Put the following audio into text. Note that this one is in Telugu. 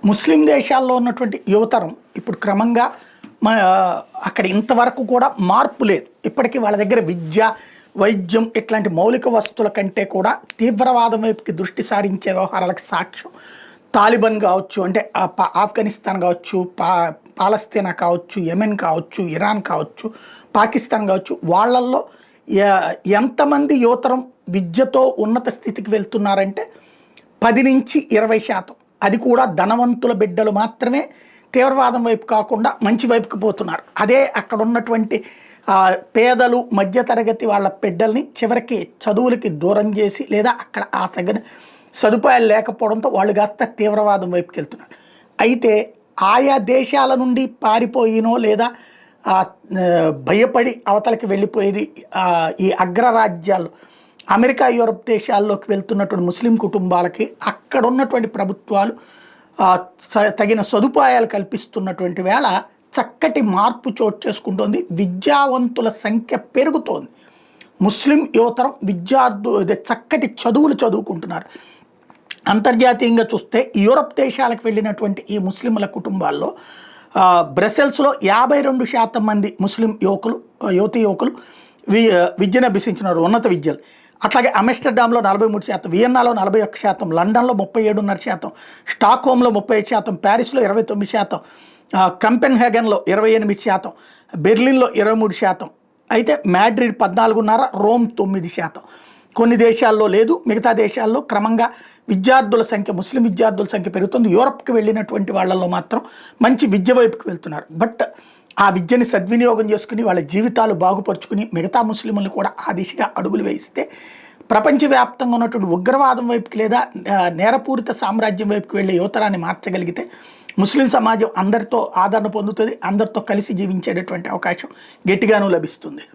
ముస్లిం దేశాల్లో ఉన్నటువంటి యువతరం ఇప్పుడు క్రమంగా మ అక్కడ ఇంతవరకు కూడా మార్పు లేదు. ఇప్పటికీ వాళ్ళ దగ్గర విద్య, వైద్యం ఇట్లాంటి మౌలిక వస్తువుల కంటే కూడా తీవ్రవాదం వైపుకి దృష్టి సారించే వ్యవహారాలకు సాక్ష్యం తాలిబాన్ కావచ్చు, అంటే ఆఫ్ఘనిస్తాన్ కావచ్చు, పాలస్తీనా కావచ్చు, యెమెన్ కావచ్చు, ఇరాన్ కావచ్చు, పాకిస్తాన్ కావచ్చు, వాళ్ళల్లో ఎంతమంది యువతరం విద్యతో ఉన్నత స్థితికి వెళ్తున్నారంటే 10 నుంచి 20%. అది కూడా ధనవంతుల బిడ్డలు మాత్రమే తీవ్రవాదం వైపు కాకుండా మంచి వైపుకి పోతున్నారు. అదే అక్కడ ఉన్నటువంటి పేదలు, మధ్యతరగతి వాళ్ళ బిడ్డల్ని చివరికి చదువులకి దూరం చేసి, లేదా అక్కడ ఆ సగన సదుపాయాలు లేకపోవడంతో వాళ్ళు కాస్త తీవ్రవాదం వైపుకి వెళ్తున్నారు. అయితే ఆయా దేశాల నుండి పారిపోయినో లేదా భయపడి అవతలకి వెళ్ళిపోయేది ఈ అగ్రరాజ్యాలు అమెరికా, యూరప్ దేశాల్లోకి వెళ్తున్నటువంటి ముస్లిం కుటుంబాలకి అక్కడ ఉన్నటువంటి ప్రభుత్వాలు తగిన సదుపాయాలు కల్పిస్తున్నటువంటి వేళ చక్కటి మార్పు చోటు చేసుకుంటోంది. విద్యావంతుల సంఖ్య పెరుగుతోంది. ముస్లిం యువతరం చక్కటి చదువులు చదువుకుంటున్నారు. అంతర్జాతీయంగా చూస్తే యూరప్ దేశాలకు వెళ్ళినటువంటి ఈ ముస్లింల కుటుంబాల్లో బ్రసెల్స్లో 52% మంది ముస్లిం యువతీ యువకులు విద్యను అభ్యసించినారు, ఉన్నత విద్యలు. అట్లాగే అమెస్టర్డామ్లో 43%, వియన్నాలో 41%, లండన్లో 37.5%, స్టాక్హోమ్లో 35%, ప్యారిస్లో 29%, కంపెన్హేగన్లో 28%, బెర్లిన్లో 23%, అయితే మాడ్రిడ్ 14.5%, రోమ్ 9%. కొన్ని దేశాల్లో లేదు, మిగతా దేశాల్లో క్రమంగా విద్యార్థుల సంఖ్య, ముస్లిం విద్యార్థుల సంఖ్య పెరుగుతుంది. యూరప్కి వెళ్ళినటువంటి వాళ్ళల్లో మాత్రం మంచి విద్య వైపుకి వెళ్తున్నారు. బట్ ఆ విద్యని సద్వినియోగం చేసుకుని వాళ్ళ జీవితాలు బాగుపరుచుకుని మిగతా ముస్లింలను కూడా ఆ దిశగా అడుగులు వేయిస్తే ప్రపంచవ్యాప్తంగా ఉన్నటువంటి ఉగ్రవాదం వైపుకి లేదా నేరపూరిత సామ్రాజ్యం వైపుకి వెళ్ళే యువతరాన్ని మార్చగలిగితే ముస్లిం సమాజం అందరితో ఆదరణ పొందుతుంది, అందరితో కలిసి జీవించేటటువంటి అవకాశం గట్టిగానూ లభిస్తుంది.